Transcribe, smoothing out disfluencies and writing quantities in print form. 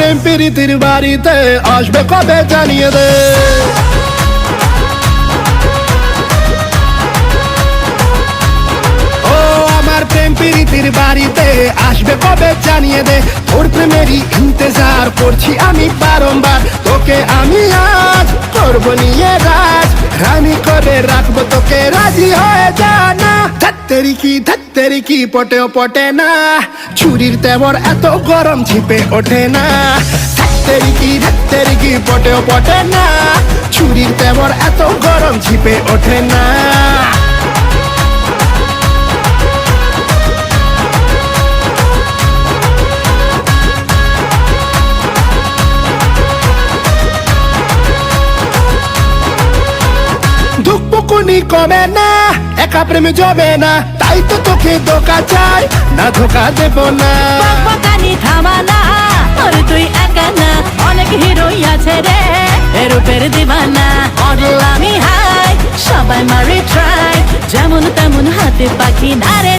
প্রেম প্রীতির বাড়িতে আসবে কবে জানিয়ে দে। ও আমার প্রেম প্রীতির বাড়িতে আসবে কবে জানিয়ে দে। তোর প্রেমেরই ইন্তজার করছি আমি বারংবার, তোকে আমি আজ করবো নিয়ে রাজ, রানী করে রাখবো তোকে, রাজি হয়ে যা না। ধাত্তেরি কি পটেও পটে না, ছুরির তেবর এত গরম ঝিপে ওঠে না। ধাত্তেরি কি পটেও পটে না, ছুরির তেবর এত গরম ঝিপে ওঠে না। ধুকপুকুনি কমে না, একা প্রেমে জমে না, তাই তো তোকে ধোকা চাই, না ধোকা দেব না। বকবকানি থামা না, তোর তুই একা না, অনেক হিরোই আছে রে এরূপের দিবানা। মডেল আমি হাই, সবাই মারি ট্রাই, যেমন তেমন হাতে পাখি না রে